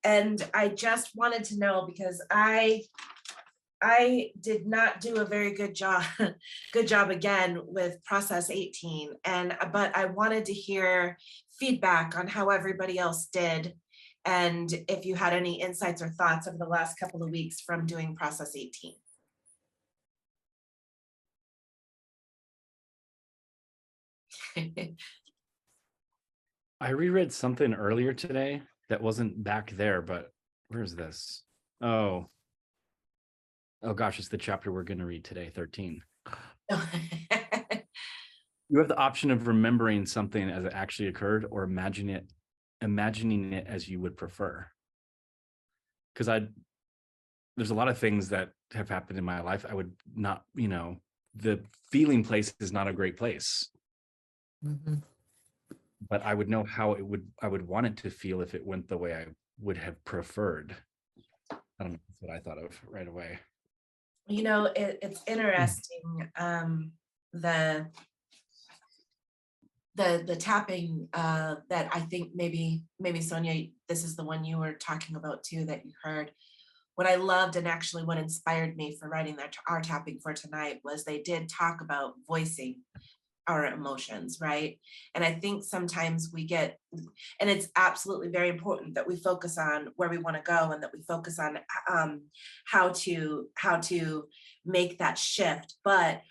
And I just wanted to know, because I did not do a very good job, good job again with process 18. But I wanted to hear feedback on how everybody else did. And if you had any insights or thoughts over the last couple of weeks from doing process 18. I reread something earlier today that wasn't back there, but where is this? Oh gosh, it's the chapter we're going to read today, 13. You have the option of remembering something as it actually occurred or imagining it as you would prefer. Because there's a lot of things that have happened in my life. I would not, the feeling place is not a great place. Mm-hmm. But I would know how I would want it to feel if it went the way I would have preferred. I don't know, that's what I thought of right away. It's interesting. The tapping that I think maybe Sonia, this is the one you were talking about too, that you heard. What I loved, and actually what inspired me for writing our tapping for tonight, was they did talk about voicing our emotions, right? And I think sometimes and it's absolutely very important that we focus on where we want to go, and that we focus on how to make that shift. But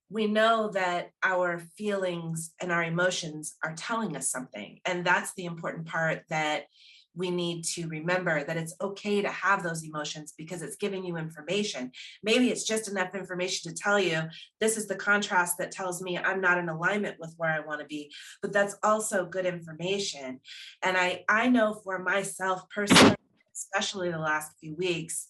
we know that our feelings and our emotions are telling us something. And that's the important part, that we need to remember, that it's okay to have those emotions because it's giving you information. Maybe it's just enough information to tell you, this is the contrast that tells me I'm not in alignment with where I want to be, but that's also good information. And I know for myself personally, especially the last few weeks,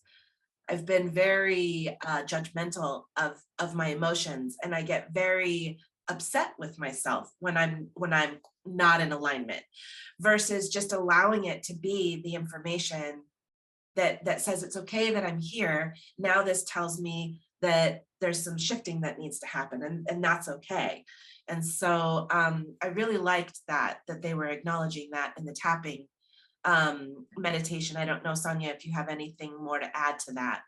I've been very judgmental of my emotions, and I get very upset with myself when I'm not in alignment, versus just allowing it to be the information that says it's okay that I'm here. Now this tells me that there's some shifting that needs to happen, and that's okay. And so I really liked that they were acknowledging that in the tapping meditation. I don't know, Sonia, if you have anything more to add to that.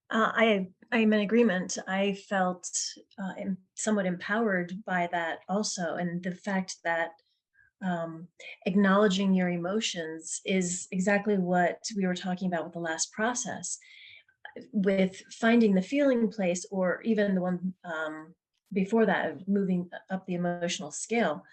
I'm in agreement. I felt somewhat empowered by that also, and the fact that acknowledging your emotions is exactly what we were talking about with the last process, with finding the feeling place, or even the one before that, of moving up the emotional scale.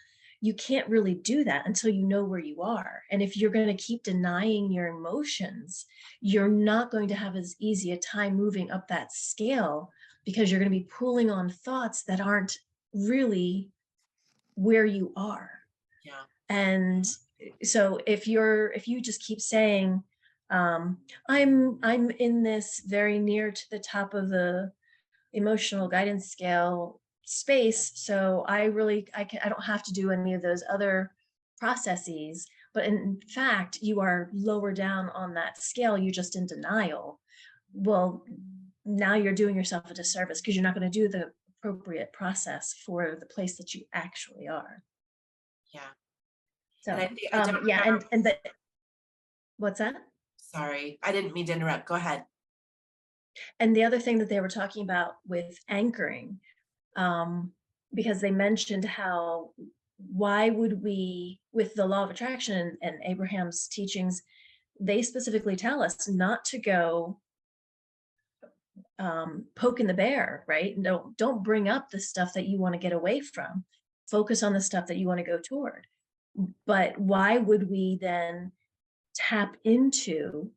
You can't really do that until you know where you are. And if you're going to keep denying your emotions, you're not going to have as easy a time moving up that scale, because you're going to be pulling on thoughts that aren't really where you are. Yeah. And so if you just keep saying, I'm in this very near to the top of the emotional guidance scale space, so I don't have to do any of those other processes, but in fact you are lower down on that scale, you're just in denial. Well, now you're doing yourself a disservice, because you're not going to do the appropriate process for the place that you actually are. Yeah. So and what's that? Sorry, I didn't mean to interrupt. Go ahead. And the other thing that they were talking about with anchoring, because they mentioned how, why would we, with the law of attraction and Abraham's teachings, they specifically tell us not to go poking the bear, right? No, don't bring up the stuff that you want to get away from. Focus on the stuff that you want to go toward. But why would we then tap into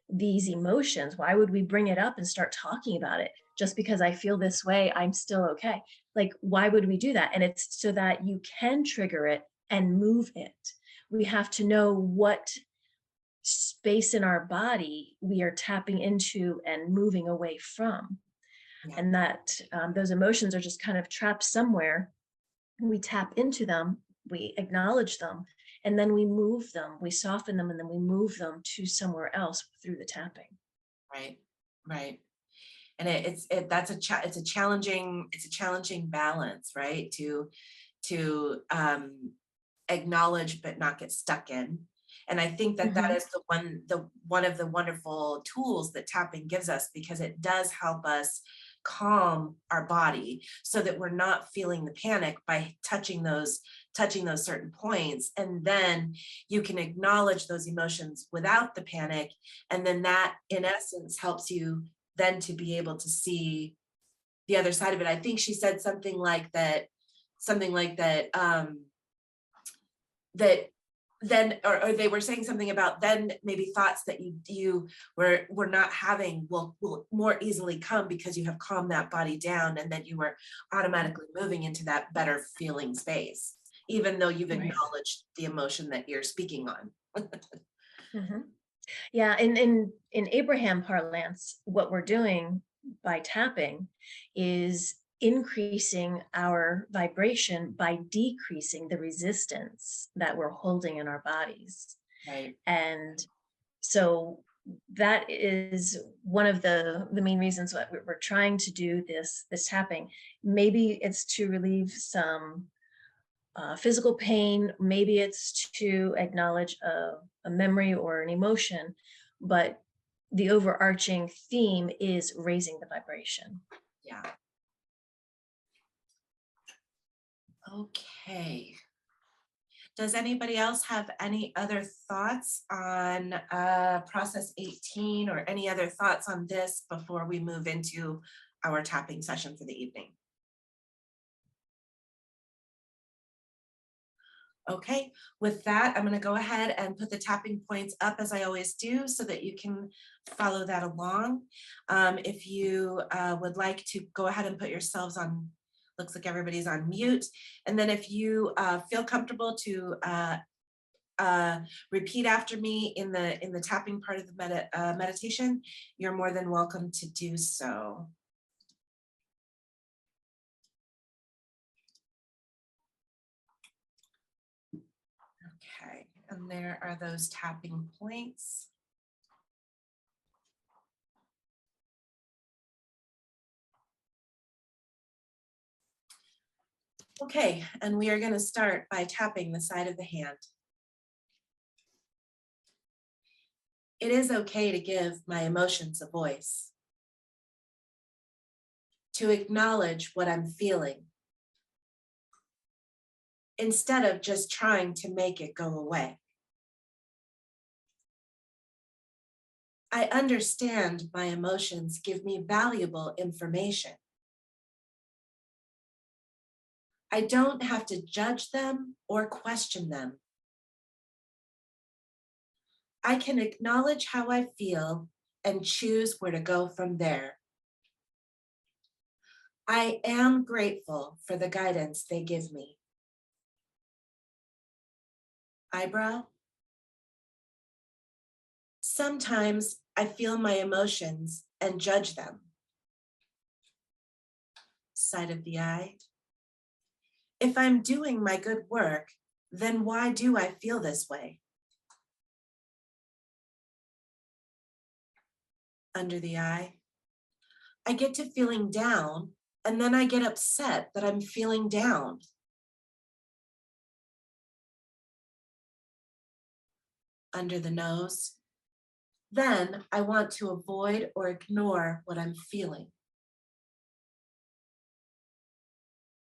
these emotions? Why would we bring it up and start talking about it? Just because I feel this way, I'm still okay. Like, why would we do that? And it's so that you can trigger it and move it. We have to know what space in our body we are tapping into and moving away from. Yeah. And that those emotions are just kind of trapped somewhere. We tap into them, we acknowledge them, and then we move them, we soften them, and then we move them to somewhere else through the tapping. Right. And it's a challenging balance, right? To acknowledge but not get stuck in, And I think that that is one of the wonderful tools that tapping gives us, because it does help us calm our body so that we're not feeling the panic by touching those certain points. And then you can acknowledge those emotions without the panic. And then that in essence helps you then to be able to see the other side of it. I think she said something like that, that then, or they were saying something about then maybe thoughts that you were not having will more easily come because you have calmed that body down, and then you were automatically moving into that better feeling space, even though you've Right. acknowledged the emotion that you're speaking on. Mhm. Yeah, in Abraham parlance, what we're doing by tapping is increasing our vibration by decreasing the resistance that we're holding in our bodies. Right. And so that is one of the main reasons why we're trying to do this tapping. Maybe it's to relieve some physical pain, maybe it's to acknowledge a memory or an emotion, but the overarching theme is raising the vibration. Yeah. Okay. Does anybody else have any other thoughts on process 18, or any other thoughts on this before we move into our tapping session for the evening? Okay, with that, I'm going to go ahead and put the tapping points up as I always do so that you can follow that along. If you would like to go ahead and put yourselves on, looks like everybody's on mute. And then if you feel comfortable to repeat after me in the tapping part of the meditation, you're more than welcome to do so. Okay, and there are those tapping points. Okay, and we are going to start by tapping the side of the hand. It is okay to give my emotions a voice, to acknowledge what I'm feeling, instead of just trying to make it go away. I understand my emotions give me valuable information. I don't have to judge them or question them. I can acknowledge how I feel and choose where to go from there. I am grateful for the guidance they give me. Eyebrow. Sometimes I feel my emotions and judge them. Side of the eye. If I'm doing my good work, then why do I feel this way? Under the eye. I get to feeling down, and then I get upset that I'm feeling down. Under the nose. Then I want to avoid or ignore what I'm feeling.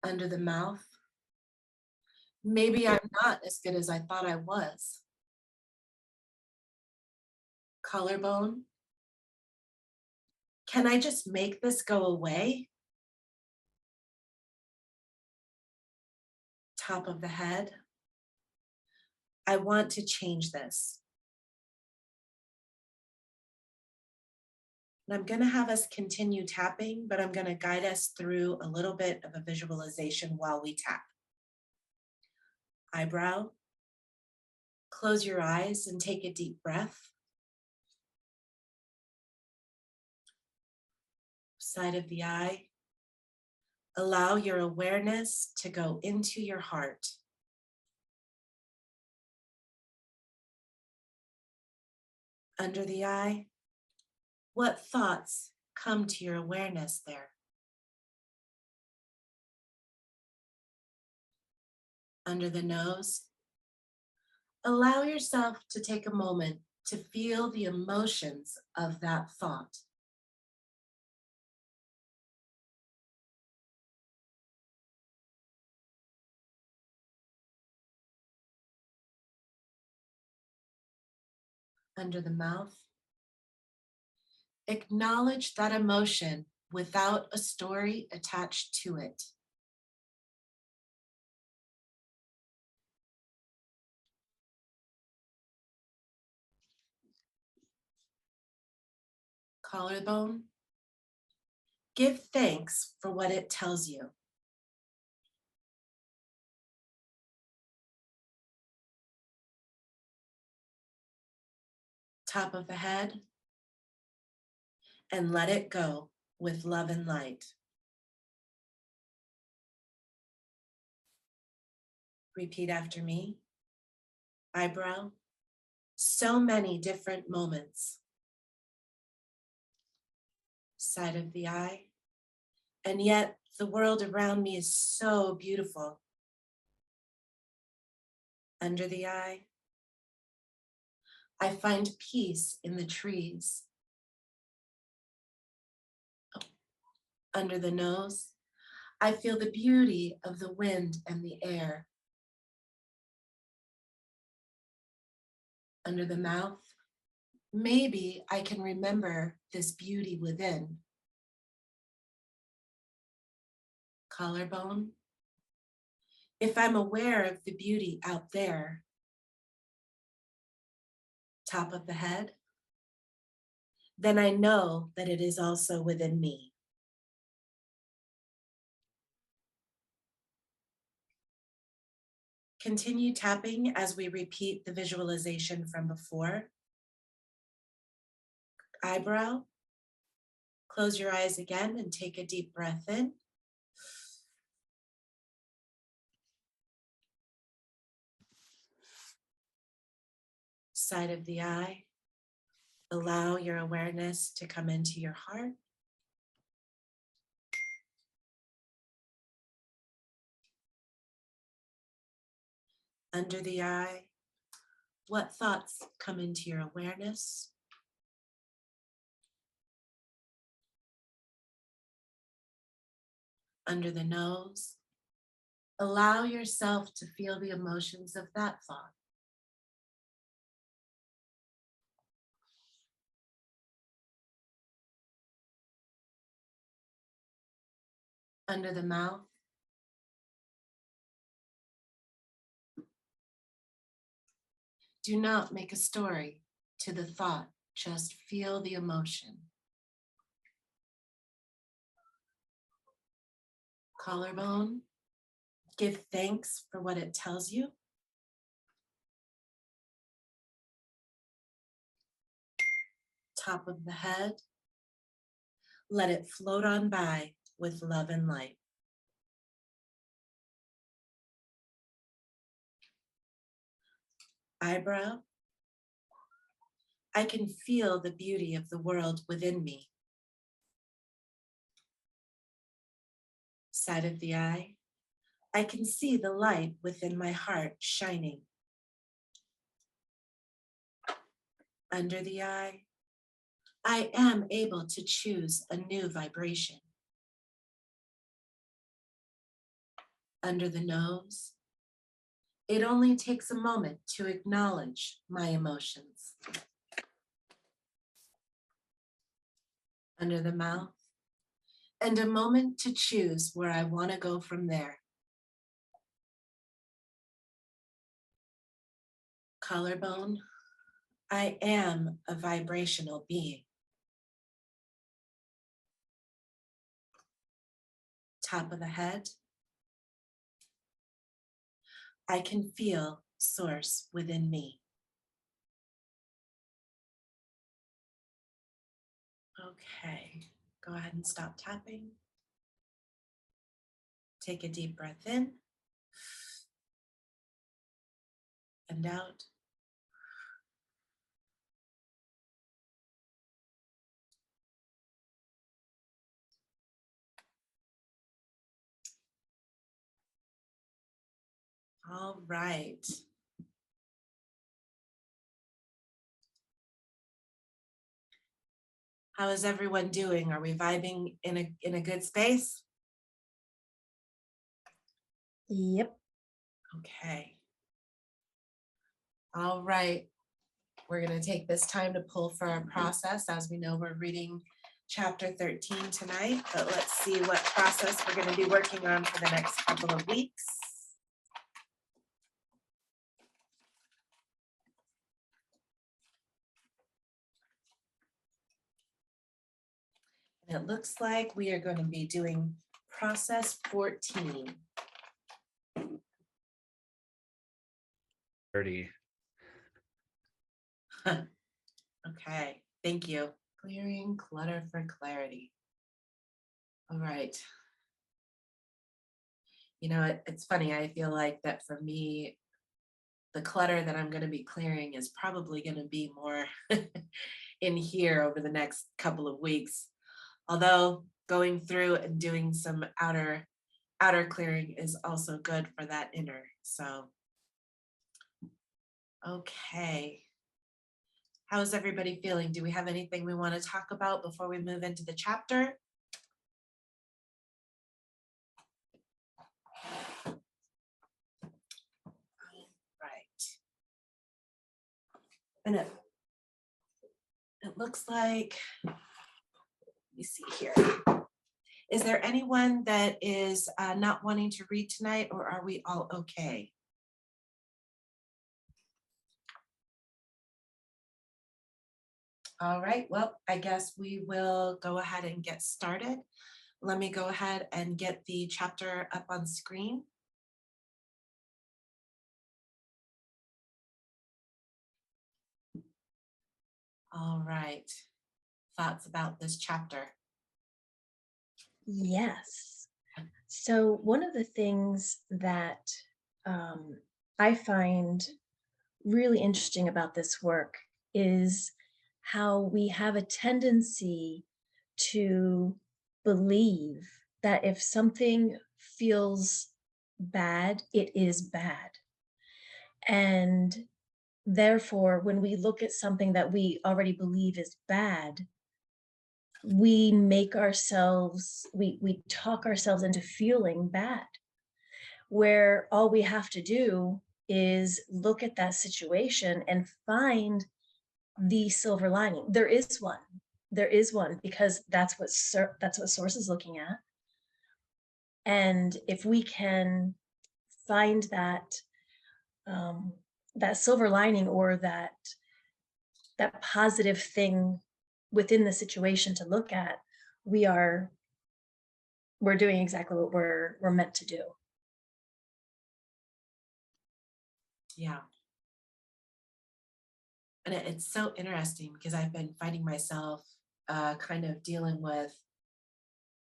Under the mouth. Maybe I'm not as good as I thought I was. Collarbone. Can I just make this go away? Top of the head. I want to change this. And I'm going to have us continue tapping, but I'm going to guide us through a little bit of a visualization while we tap. Eyebrow. Close your eyes and take a deep breath. Side of the eye. Allow your awareness to go into your heart. Under the eye. What thoughts come to your awareness there? Under the nose. Allow yourself to take a moment to feel the emotions of that thought. Under the mouth, acknowledge that emotion without a story attached to it. Collarbone, give thanks for what it tells you. Top of the head, and let it go with love and light. Repeat after me. Eyebrow, so many different moments. Side of the eye, and yet the world around me is so beautiful. Under the eye, I find peace in the trees. Under the nose, I feel the beauty of the wind and the air. Under the mouth, maybe I can remember this beauty within. Collarbone, if I'm aware of the beauty out there. Top of the head, then I know that it is also within me. Continue tapping as we repeat the visualization from before. Eyebrow, close your eyes again and take a deep breath in. Side of the eye, allow your awareness to come into your heart. Under the eye, what thoughts come into your awareness? Under the nose, allow yourself to feel the emotions of that thought. Under the mouth, do not make a story to the thought, just feel the emotion. Collarbone, give thanks for what it tells you. Top of the head, let it float on by with love and light. Eyebrow, I can feel the beauty of the world within me. Side of the eye, I can see the light within my heart shining. Under the eye, I am able to choose a new vibration. Under the nose, it only takes a moment to acknowledge my emotions. Under the mouth, and a moment to choose where I want to go from there. Collarbone, I am a vibrational being. Top of the head, I can feel source within me. Okay, go ahead and stop tapping. Take a deep breath in and out. All right. How is everyone doing? Are we vibing in a good space? Yep. Okay. All right. We're going to take this time to pull for our process. As we know, we're reading chapter 13 tonight, but let's see what process we're going to be working on for the next couple of weeks. And it looks like we are going to be doing process 14. 30. Okay, thank you. Clearing clutter for clarity. All right. You know, it's funny. I feel like that for me, the clutter that I'm going to be clearing is probably going to be more in here over the next couple of weeks. Although going through and doing some outer clearing is also good for that inner. So, okay. How's everybody feeling? Do we have anything we want to talk about before we move into the chapter? Right. And it looks like, let me see here. Is there anyone that is not wanting to read tonight, or are we all okay? All right, well, I guess we will go ahead and get started. Let me go ahead and get the chapter up on screen. All right, thoughts about this chapter? Yes. So one of the things that I find really interesting about this work is how we have a tendency to believe that if something feels bad, it is bad. And therefore, when we look at something that we already believe is bad, we make ourselves, we talk ourselves into feeling bad, where all we have to do is look at that situation and find the silver lining. There is one, because that's what Source is looking at. And if we can find that that silver lining, or that positive thing within the situation to look at, we're doing exactly what we're meant to do. Yeah. And it's so interesting because I've been finding myself kind of dealing with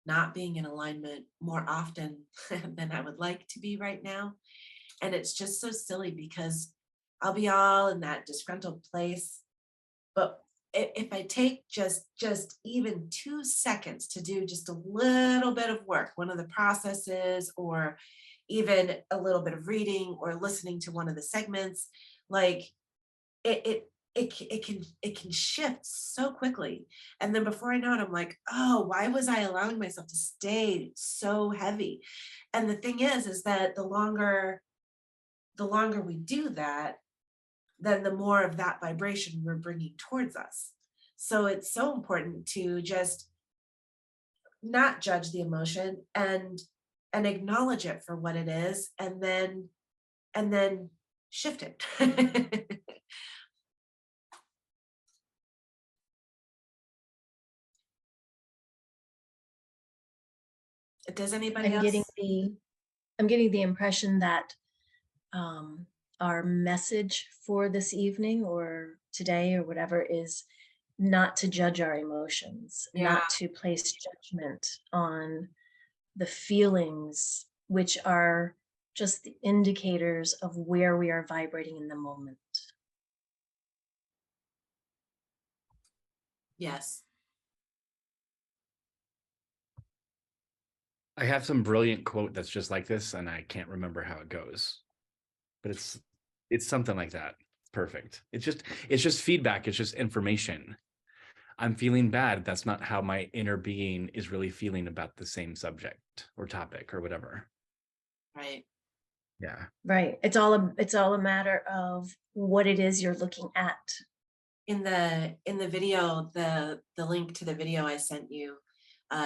not being in alignment more often than I would like to be right now. And it's just so silly because I'll be all in that disgruntled place. But if I take just even 2 seconds to do just a little bit of work, one of the processes, or even a little bit of reading or listening to one of the segments, like it can shift so quickly. And then before I know it, I'm like, oh, why was I allowing myself to stay so heavy? And the thing is that the longer we do that, then the more of that vibration we're bringing towards us. So it's so important to just not judge the emotion and acknowledge it for what it is, and then shift it. Does anybody I'm getting else? the impression that our message for this evening or today or whatever is not to judge our emotions, Yeah, not to place judgment on the feelings, which are just the indicators of where we are vibrating in the moment. yes. I have some brilliant quote that's just like this, and I can't remember how it goes, but it's something like that. Perfect. It's just feedback. It's just information. I'm feeling bad. That's not how my inner being is really feeling about the same subject or topic or whatever. Right. Yeah. Right. It's all a matter of what it is you're looking at. In the video, the link to the video I sent you,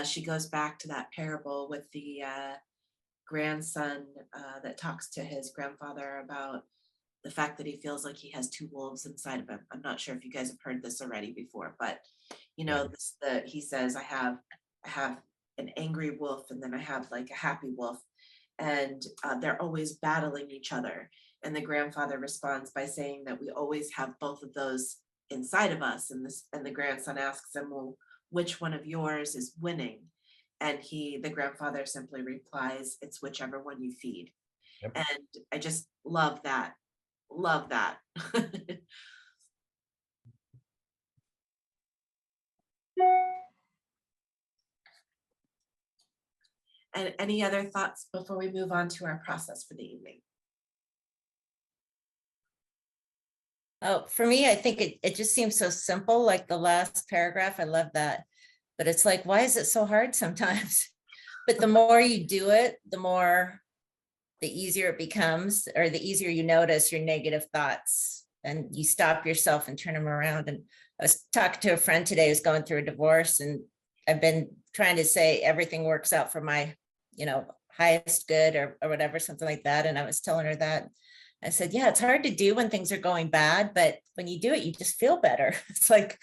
she goes back to that parable with the grandson that talks to his grandfather about the fact that he feels like he has two wolves inside of him. I'm not sure if you guys have heard this already before, but you know, he says, I have an angry wolf, and then I have like a happy wolf, and they're always battling each other. And the grandfather responds by saying that we always have both of those inside of us. And the grandson asks him, well, which one of yours is winning? And the grandfather simply replies, it's whichever one you feed. Yep. And I just love that. Love that. And any other thoughts before we move on to our process for the evening? Oh, for me, I think it just seems so simple, like the last paragraph. I love that. But it's like, why is it so hard sometimes? But the more you do it, the easier it becomes, or the easier you notice your negative thoughts, and you stop yourself and turn them around. And I was talking to a friend today who's going through a divorce, and I've been trying to say everything works out for my, highest good or whatever, something like that. And I was telling her that. I said, yeah, it's hard to do when things are going bad, but when you do it, you just feel better. It's like,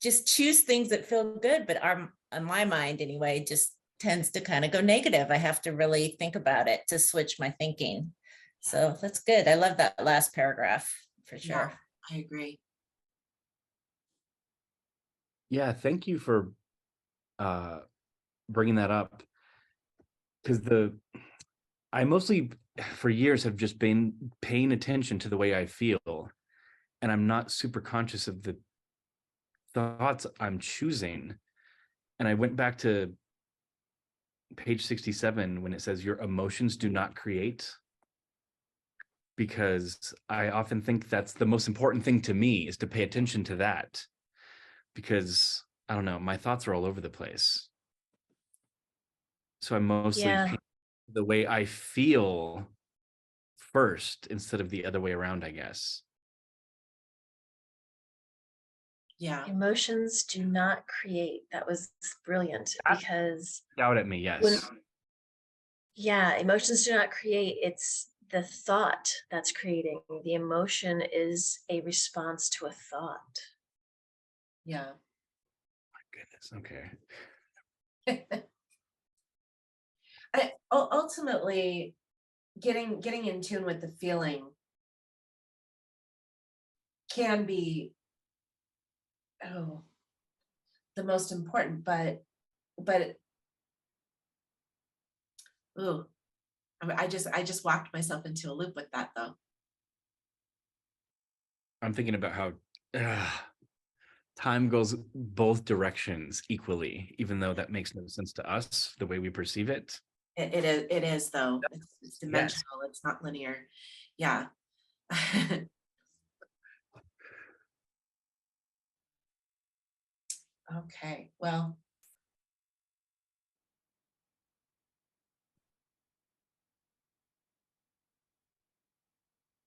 just choose things that feel good. But on my mind anyway, just tends to kind of go negative. I have to really think about it to switch my thinking. So that's good. I love that last paragraph for sure. Yeah, I agree. Yeah, thank you for bringing that up, because I mostly for years have just been paying attention to the way I feel, and I'm not super conscious of the thoughts I'm choosing. And I went back to page 67 when it says your emotions do not create, because I often think that's the most important thing to me, is to pay attention to that, because I don't know, my thoughts are all over the place. So I'm mostly paying the way I feel first instead of the other way around, I guess. Yeah. Emotions do not create. That was brilliant, because Doubt at me, yes. Emotions do not create. It's the thought that's creating. The emotion is a response to a thought. Yeah. My goodness. Okay. Ultimately, getting in tune with the feeling can be the most important, but I just walked myself into a loop with that, though. I'm thinking about how time goes both directions equally, even though that makes no sense to us, the way we perceive it. It is though. It's dimensional. It's not linear. Yeah. Okay, well.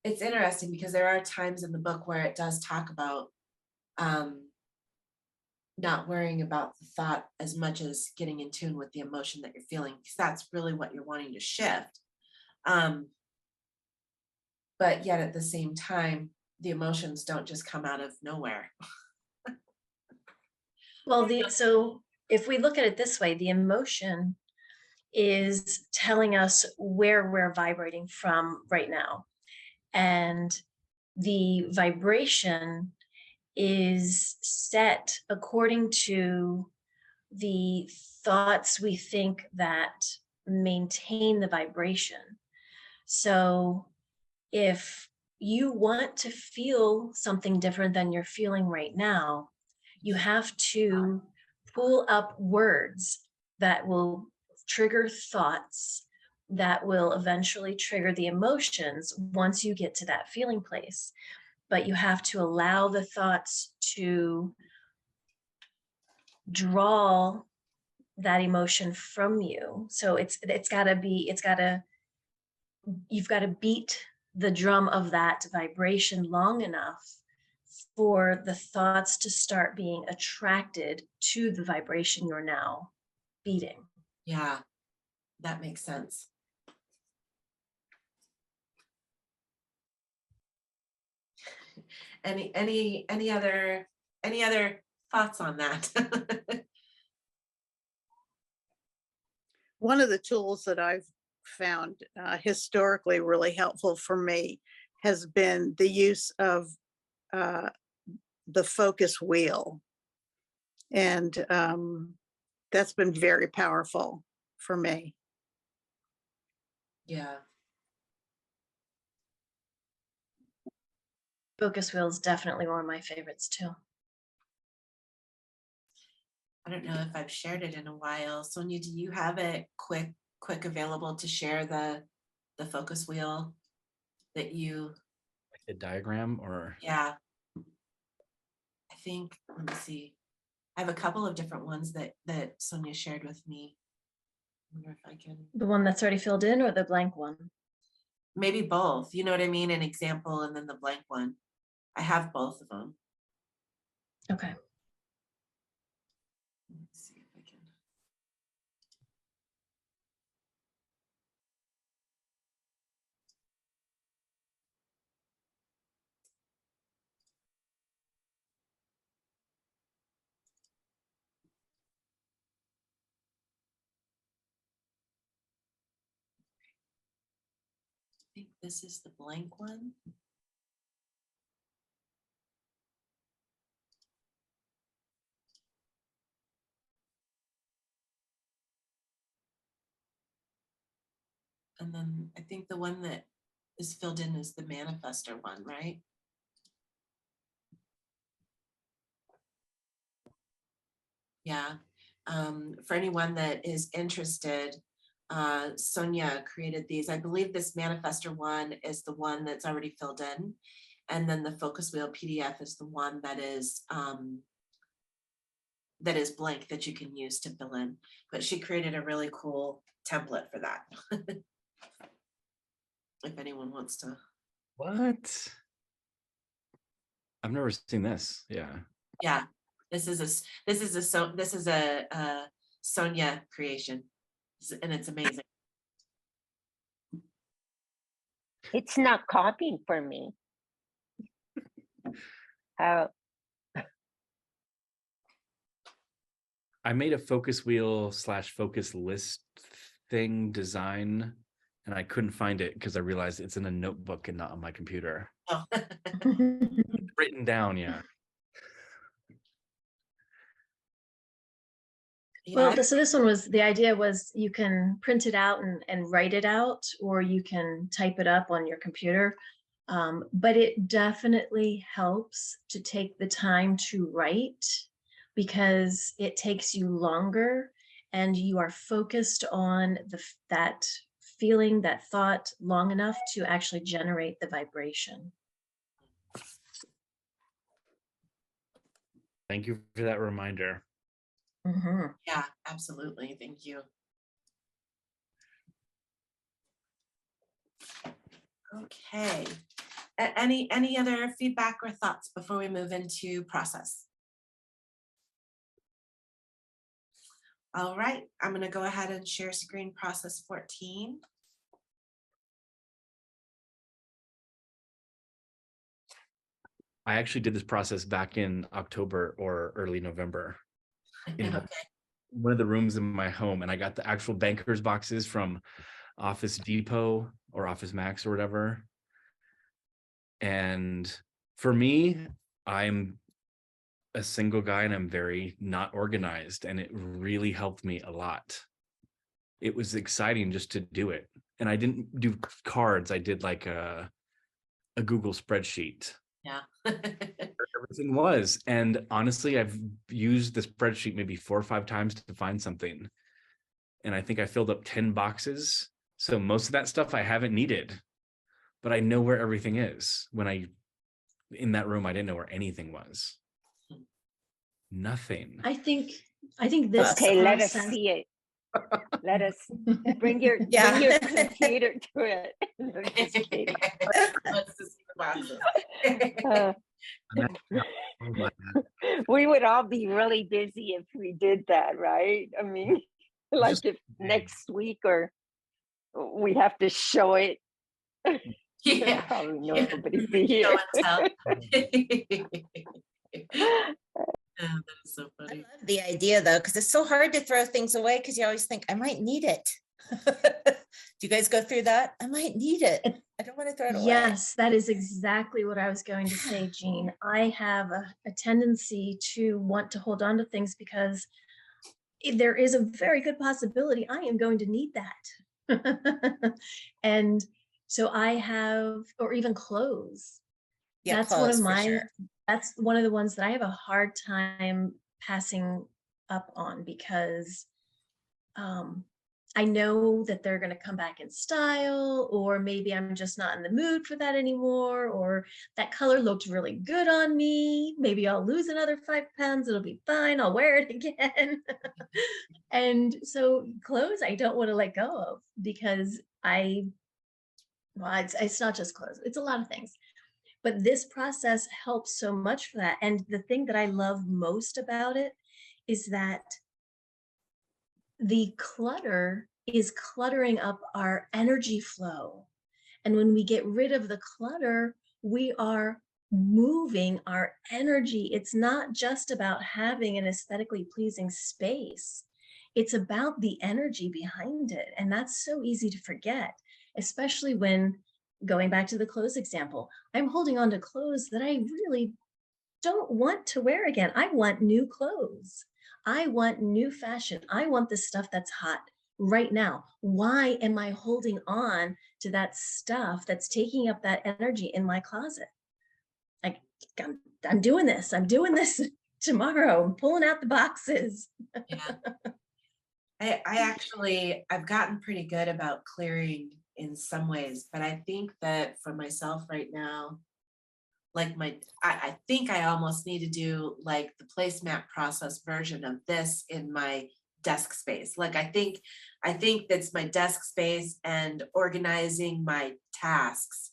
It's interesting because there are times in the book where it does talk about not worrying about the thought as much as getting in tune with the emotion that you're feeling, because that's really what you're wanting to shift. But yet at the same time, the emotions don't just come out of nowhere. Well, so if we look at it this way, the emotion is telling us where we're vibrating from right now. And the vibration is set according to the thoughts we think that maintain the vibration. So if you want to feel something different than you're feeling right now, you have to pull up words that will trigger thoughts that will eventually trigger the emotions once you get to that feeling place. But you have to allow the thoughts to draw that emotion from you. So you've got to beat the drum of that vibration long enough for the thoughts to start being attracted to the vibration you're now beating. Yeah, that makes sense. Any other thoughts on that? One of the tools that I've found historically really helpful for me has been the use of the focus wheel. And that's been very powerful for me. Yeah, Focus wheel is definitely one of my favorites too. I don't know if I've shared it in a while. Sonia, do you have it quick available to share the focus wheel that you, Like a diagram or yeah. I think, let me see. I have a couple of different ones that Sonia shared with me. I wonder if I can, The one that's already filled in or the blank one? maybe both, you know what I mean? An example and then the blank one. I have both of them. Okay. Let's see if I can. I think this is the blank one. And then I think the one that is filled in is the manifester one, right? Yeah. For anyone that is interested, Sonia created these. I believe this manifester one is the one that's already filled in. And then the focus wheel PDF is the one that is blank that you can use to fill in. But she created a really cool template for that. If anyone wants to. what? I've never seen this. Yeah. Yeah, this is a Sonia creation, and it's amazing. It's not copying for me. How? I made a focus wheel / focus list thing design, and I couldn't find it because I realized it's in a notebook and not on my computer. Oh. Written down, yeah. Well, Yeah, so this one was, the idea was you can print it out and write it out, or you can type it up on your computer. But it definitely helps to take the time to write, because it takes you longer and you are focused on that feeling, that thought long enough to actually generate the vibration. Thank you for that reminder. Mhm. yeah, absolutely. Thank you. Okay. Any other feedback or thoughts before we move into process? All right, I'm going to go ahead and share screen process 14. I actually did this process back in October or early November in Okay. one of the rooms in my home, and I got the actual banker's boxes from Office Depot or Office Max or whatever. And for me, I'm a single guy and I'm very not organized, and it really helped me a lot. It was exciting just to do it. And I didn't do cards. I did like a Google spreadsheet. Yeah. Everything was. And honestly, I've used the spreadsheet maybe 4 or 5 times to find something. And I think I filled up 10 boxes. So most of that stuff I haven't needed, but I know where everything is. When in that room, I didn't know where anything was. Nothing. I think I think this Okay, let us process, see it. Let us bring your Yeah. computer to it. No, just kidding. Let's just see the boxes. Uh, Oh my God. we would all be really busy if we did that, right? I mean, like Just if next week or we have to show it, Yeah. probably Yeah. nobody be Show here. and tell. That is so I funny. love the idea though, because it's so hard to throw things away because you always think I might need it. Do you guys go through that? I might need it. I don't want to throw it away. yes, that is exactly what I was going to say, Jean. I have a tendency to want to hold on to things because there is a very good possibility I am going to need that. And so I have, or even clothes. Yeah, That's one of clothes for my, sure. that's one of the ones that I have a hard time passing up on because I know that they're going to come back in style, or maybe I'm just not in the mood for that anymore, or that color looked really good on me. Maybe I'll lose another 5 pounds. It'll be fine. I'll wear it again. And so clothes I don't want to let go of because well, it's not just clothes, it's a lot of things. But this process helps so much for that. And the thing that I love most about it is that the clutter is cluttering up our energy flow. And when we get rid of the clutter, we are moving our energy. It's not just about having an aesthetically pleasing space. It's about the energy behind it. And that's so easy to forget, especially when, going back to the clothes example, I'm holding on to clothes that I really don't want to wear again. I want new clothes. I want new fashion. I want the stuff that's hot right now. Why am I holding on to that stuff that's taking up that energy in my closet? Like, I'm doing this. I'm doing this tomorrow. I'm pulling out the boxes. Yeah. I've gotten pretty good about clearing in some ways, but I think that for myself right now, like I think I almost need to do like the placemat process version of this in my desk space. Like I think that's my desk space and organizing my tasks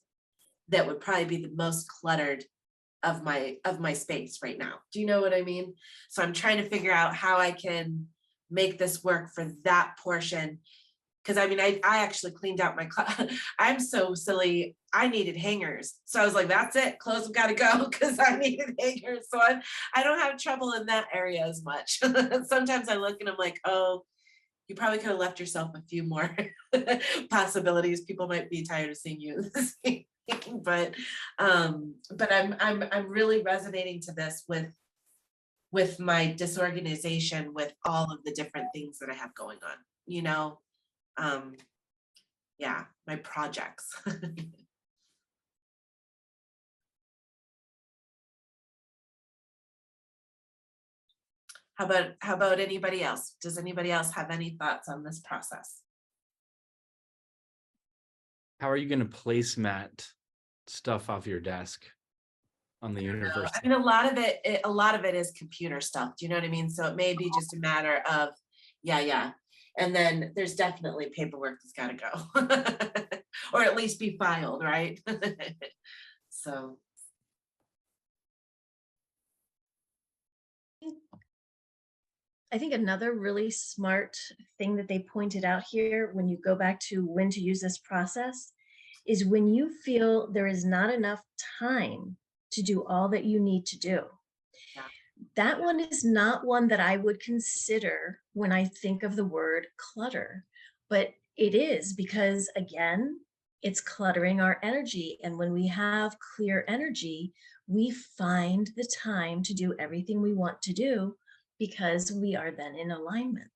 that would probably be the most cluttered of my space right now. Do you know what I mean? So I'm trying to figure out how I can make this work for that portion. Because I mean, I actually cleaned out my closet. I'm so silly. I needed hangers. So I was like, that's it. Clothes have got to go because I needed hangers. So I don't have trouble in that area as much. Sometimes I look and I'm like, oh, you probably could have left yourself a few more possibilities. People might be tired of seeing you. But I'm really resonating to this with my disorganization, with all of the different things that I have going on, you know. Yeah, my projects. How about anybody else? Does anybody else have any thoughts on this process? How are you going to placemat stuff off your desk on the universe? I mean, a lot of it is computer stuff. Do you know what I mean? So it may be just a matter of, yeah. And then there's definitely paperwork that's got to go, or at least be filed, right? So. I think another really smart thing that they pointed out here when you go back to when to use this process is when you feel there is not enough time to do all that you need to do. Yeah. That one is not one that I would consider when I think of the word clutter, but it is because, again, it's cluttering our energy. And when we have clear energy, we find the time to do everything we want to do because we are then in alignment.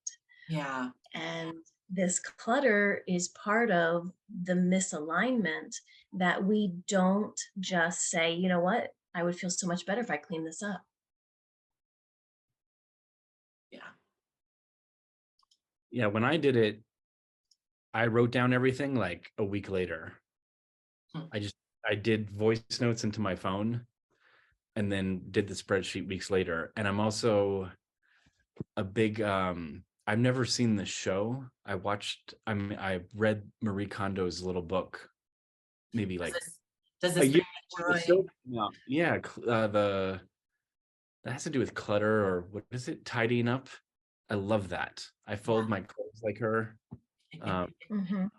Yeah. And this clutter is part of the misalignment that we don't just say, you know what, I would feel so much better if I clean this up. Yeah, when I did it, I wrote down everything like a week later. I did voice notes into my phone and then did the spreadsheet weeks later. And I'm also a big I've never seen the show. I read Marie Kondo's little book, maybe like Does a this year bring before the you show joy? came out. Yeah, that has to do with clutter, or what is it? Tidying up. I love that. I fold my clothes like her. Mhm.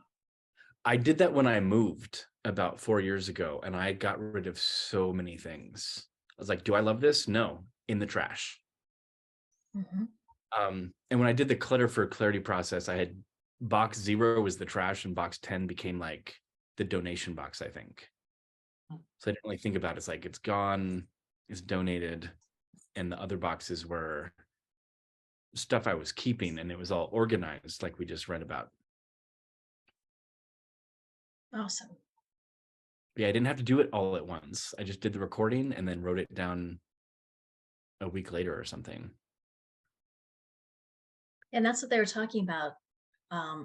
I did that when I moved about 4 years ago, and I got rid of so many things. I was like, do I love this? No, in the trash. Mhm. And when I did the clutter for clarity process, I had box 0 was the trash, and box 10 became like the donation box, I think. So I didn't really think about it. It's like it's gone, it's donated, and the other boxes were stuff I was keeping, and it was all organized, like we just read about. Awesome. Yeah, I didn't have to do it all at once. I just did the recording and then wrote it down a week later or something. And that's what they were talking about.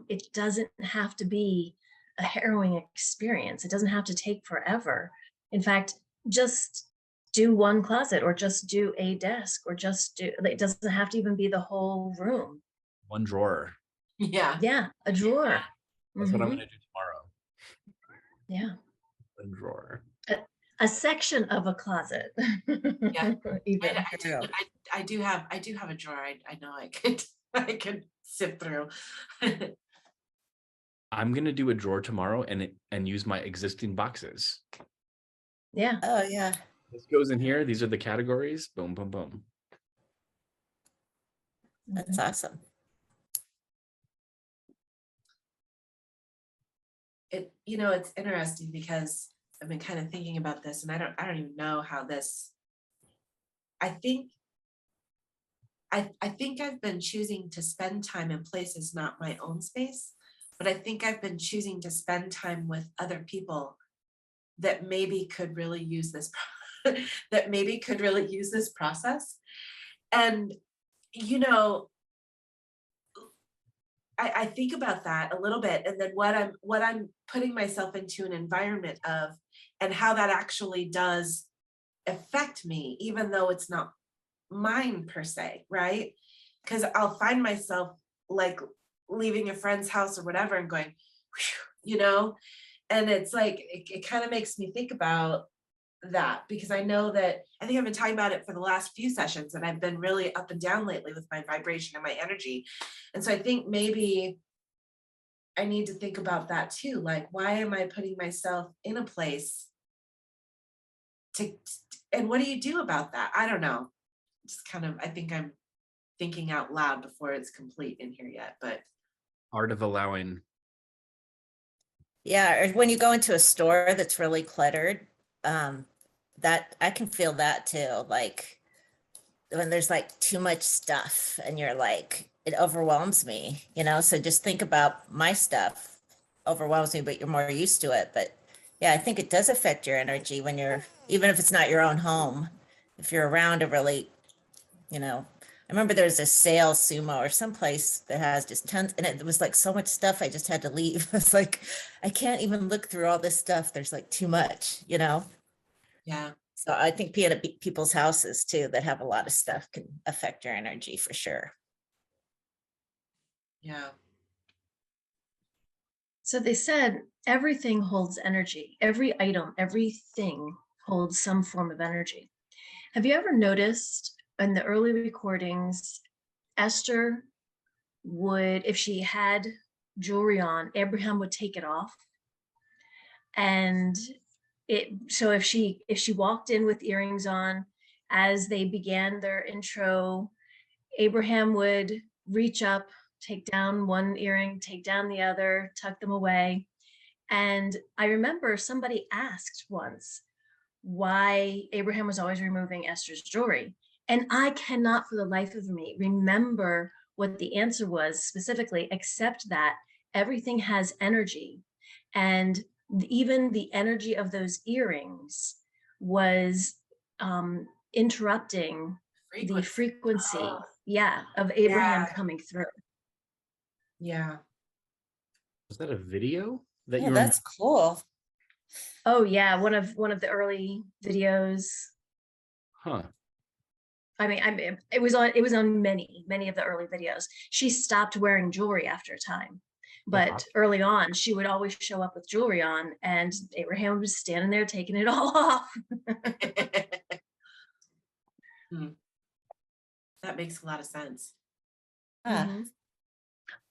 It doesn't have to be a harrowing experience. It doesn't have to take forever. In fact, just do one closet or just do a desk or just do, it doesn't have to even be the whole room. One drawer. Yeah, Yeah, a drawer. That's what I'm Mhm. going to do tomorrow. Yeah, One drawer. a section of a closet. Yeah. Even. True. I do have a drawer. I know I could I could sift through. I'm going to do a drawer tomorrow and use my existing boxes. Yeah. Oh, yeah. This goes in here. These are the categories. Boom, boom, boom. That's awesome. It's interesting because I've been kind of thinking about this, and I don't even know how this. I think I've been choosing to spend time in places not my own space, but I think I've been choosing to spend time with other people that maybe could really use this that maybe could really use this process. And you know, I think about that a little bit, and then what I'm putting myself into an environment of, and how that actually does affect me, even though it's not mine per se, right? Because I'll find myself like leaving a friend's house or whatever and going, and it's like it kind of makes me think about that, because I know that I think I've been talking about it for the last few sessions, and I've been really up and down lately with my vibration and my energy. And so I think maybe I need to think about that too. Like, why am I putting myself in a place and what do you do about that? I don't know. Just kind of, I think I'm thinking out loud before it's complete in here yet, but Art of allowing. Yeah, or when you go into a store that's really cluttered, that I can feel that too. Like when there's like too much stuff and you're like, it overwhelms me, So just think about my stuff overwhelms me, but you're more used to it. But yeah, I think it does affect your energy when you're, even if it's not your own home, if you're around a really, I remember there was a sale Sumo or someplace that has just tons, and it was like so much stuff. I just had to leave. It's like, I can't even look through all this stuff. There's like too much, yeah. So I think being at people's houses too, that have a lot of stuff can affect your energy for sure. Yeah. So they said everything holds energy. Every item, everything holds some form of energy. Have you ever noticed in the early recordings, Esther would, if she had jewelry on, Abraham would take it off. And so if she walked in with earrings on, as they began their intro, Abraham would reach up, take down one earring, take down the other, tuck them away. And I remember somebody asked once why Abraham was always removing Esther's jewelry. And I cannot for the life of me remember what the answer was specifically, except that everything has energy. And even the energy of those earrings was interrupting the frequency, of Abraham coming through. Yeah. Was that a video that you Oh, were? that's cool. Oh yeah, one of the early videos. Huh. I mean, it was on many of the early videos. She stopped wearing jewelry after a time, but early on, she would always show up with jewelry on, and Abraham was standing there taking it all off. Hmm. That makes a lot of sense. Ah, Mhm.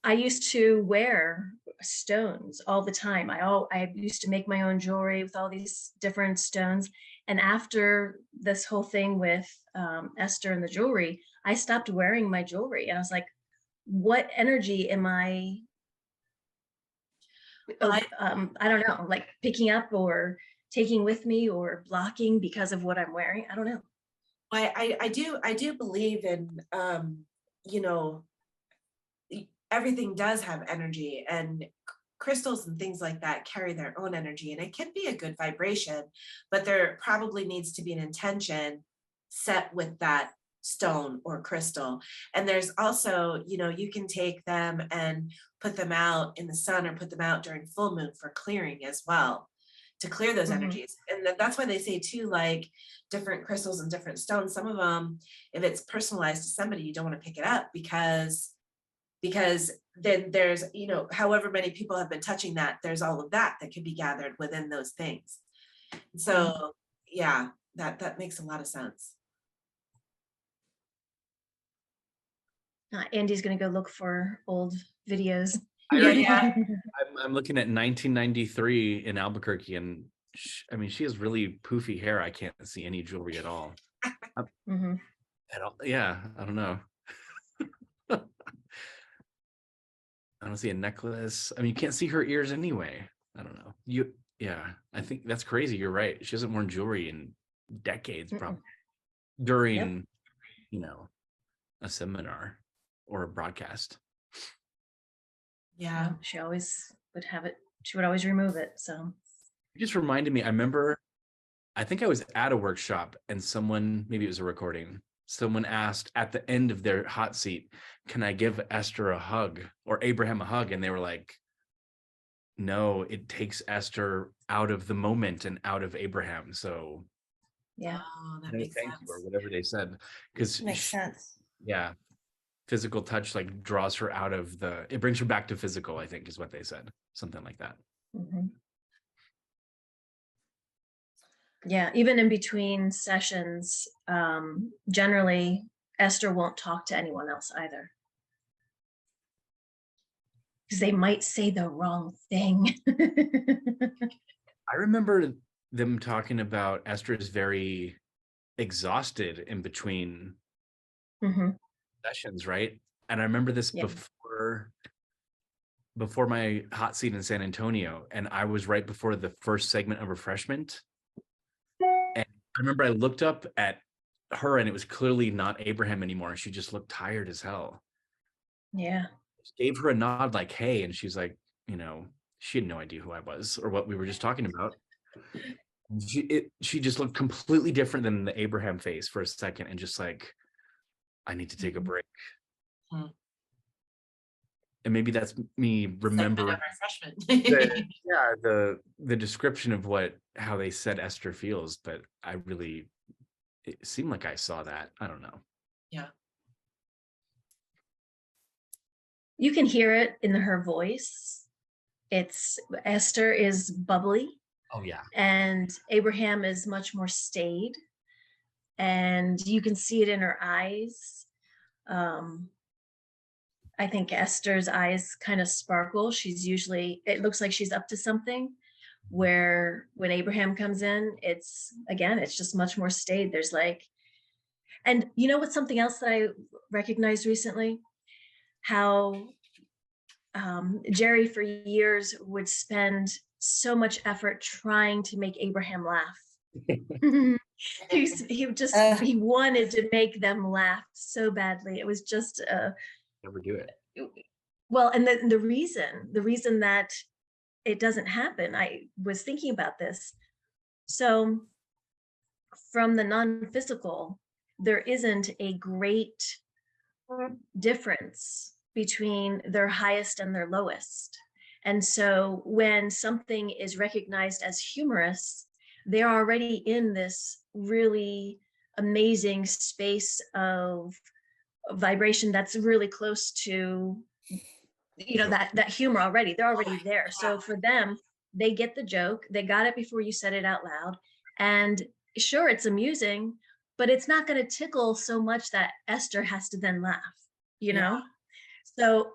I used to wear stones all the time. I used to make my own jewelry with all these different stones. And after this whole thing with Esther and the jewelry, I stopped wearing my jewelry. And I was like, what energy am I, I don't know, like picking up or taking with me or blocking because of what I'm wearing? I don't know. I do believe in, you know, everything does have energy, and crystals and things like that carry their own energy, and it can be a good vibration, but there probably needs to be an intention set with that stone or crystal. And there's also, you can take them and put them out in the sun or put them out during full moon for clearing as well, to clear those Mhm. energies. And that's why they say too, like different crystals and different stones, some of them, if it's personalized to somebody, you don't want to pick it up because then there's, however many people have been touching that, there's all of that that could be gathered within those things. So yeah, that makes a lot of sense. Andy's going to go look for old videos. Yeah. I'm looking at 1993 in Albuquerque, and I mean, she has really poofy hair. I can't see any jewelry at all. Mhm. At all. Yeah, I don't know. I don't see a necklace. I mean, you can't see her ears anyway. I don't know. Yeah, I think that's crazy. You're right. She hasn't worn jewelry in decades, probably during, a seminar or a broadcast. Yeah. She always would have it. She would always remove it. So It just reminded me, I remember, I think I was at a workshop and someone, maybe it was a recording, someone asked at the end of their hot seat, can I give Esther a hug or Abraham a hug? And they were like, no, it takes Esther out of the moment and out of Abraham. So yeah. Oh, that no, makes thank sense. you, or whatever they said. Because makes sense. yeah, physical touch like draws her out of it brings her back to physical, I think is what they said. Something like that. Mhm. Yeah, even in between sessions, generally Esther won't talk to anyone else either. Because they might say the wrong thing. I remember them talking about Esther is very exhausted in between Mhm. sessions, right? And I remember this Yeah. before my hot seat in San Antonio, and I was right before the first segment of refreshment. And I remember I looked up at her and it was clearly not Abraham anymore. She just looked tired as hell. Yeah. Just gave her a nod like, hey, and she's like, she had no idea who I was or what we were just talking about. She just looked completely different than the Abraham face for a second and just like, I need to take a break. Hmm. And maybe that's me remembering Refreshment. the description of how they said Esther feels, but it seemed like I saw that. I don't know. Yeah. You can hear it in her voice. Esther is bubbly. Oh yeah. And Abraham is much more staid. And you can see it in her eyes. I think Esther's eyes kind of sparkle. It looks like she's up to something, where when Abraham comes in, it's just much more staid. There's and you know what's something else that I recognized recently? How Jerry for years would spend so much effort trying to make Abraham laugh. He wanted to make them laugh so badly. It was just Never do it. Well, and the reason that it doesn't happen, I was thinking about this. So from the non-physical, there isn't a great difference between their highest and their lowest. And so when something is recognized as humorous, they're already in this really amazing space of vibration that's really close to, you know, that humor already. They're already there. So for them, they get the joke, they got it before you said it out loud. And sure, it's amusing, but it's not going to tickle so much that Esther has to then laugh, you know? So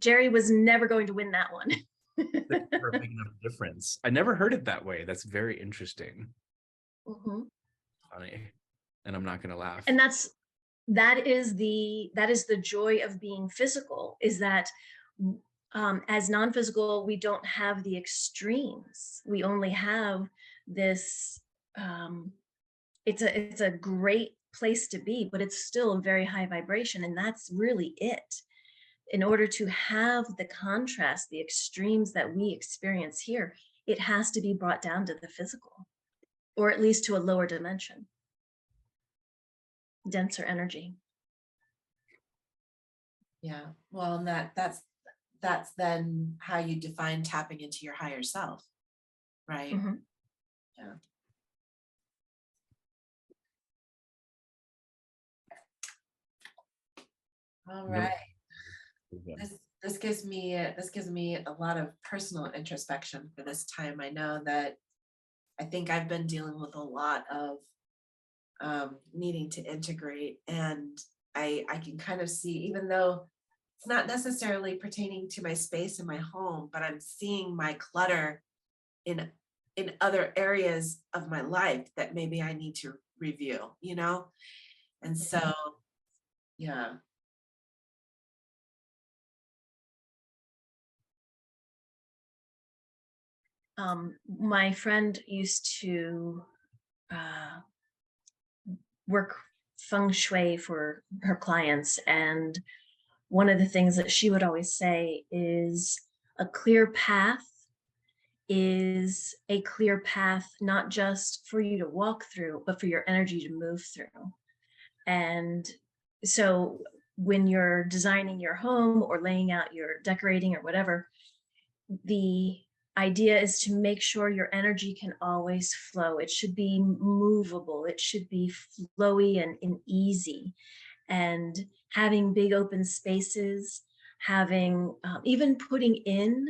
Jerry was never going to win that one. That's never a big enough difference. I never heard it that way. That's very interesting. Mhm. Funny. And I'm not gonna laugh. And that is the joy of being physical, is that as non-physical, we don't have the extremes. We only have this, it's a great place to be, but it's still a very high vibration, and that's really it. In order to have the contrast, the extremes that we experience here, it has to be brought down to the physical, or at least to a lower dimension, denser energy. Yeah, well, and that's then how you define tapping into your higher self, right? Mhm. Yeah. All Never- right. Yeah. This gives me a lot of personal introspection for this time. I know that I think I've been dealing with a lot of needing to integrate, and I can kind of see, even though it's not necessarily pertaining to my space in my home, but I'm seeing my clutter in other areas of my life that maybe I need to review, you know? And so, yeah. My friend used to work feng shui for her clients, and one of the things that she would always say is a clear path is a clear path, not just for you to walk through, but for your energy to move through. And so when you're designing your home or laying out your decorating or whatever, the idea is to make sure your energy can always flow. It should be movable, it should be flowy and easy. And having big open spaces, having even putting in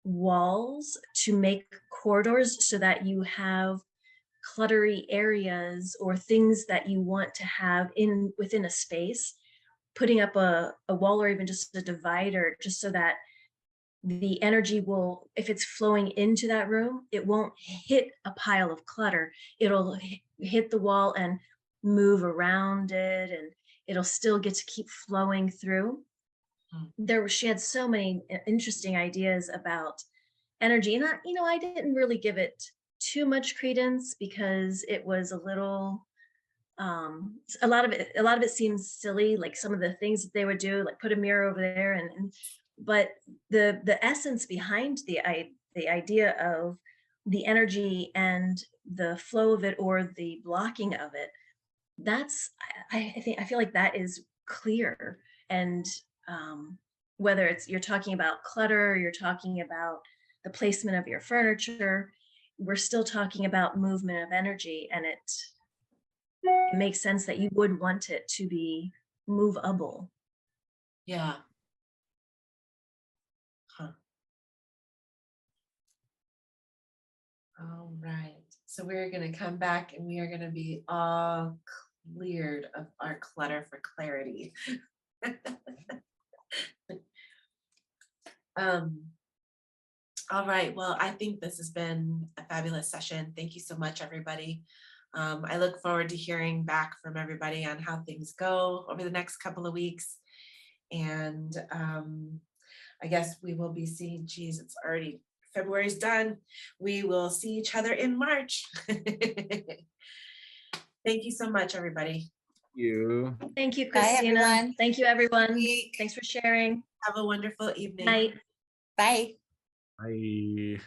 walls to make corridors so that you have cluttery areas or things that you want to have in within a space, putting up a wall or even just a divider, just so that the energy will, if it's flowing into that room, it won't hit a pile of clutter. It'll hit the wall and move around it, and it'll still get to keep flowing through. She had so many interesting ideas about energy, and I didn't really give it too much credence, because it was a little, a lot of it seems silly, like some of the things that they would do, like put a mirror over there, but the essence behind the idea of the energy and the flow of it, or the blocking of it, that's, I feel like that is clear. And whether it's you're talking about clutter, or you're talking about the placement of your furniture, we're still talking about movement of energy, and it makes sense that you would want it to be movable. Yeah. Huh. All right. So we're going to come back, and we are going to be all cleared of our clutter for clarity. All right. Well, I think this has been a fabulous session. Thank you so much, everybody. I look forward to hearing back from everybody on how things go over the next couple of weeks. And I guess we will be seeing, geez, it's already, February's done. We will see each other in March. Thank you so much, everybody. You. Thank you, Bye, Christina. everyone. Thank you, everyone. Week. Thanks for sharing. Have a wonderful evening. Night. Bye. Bye.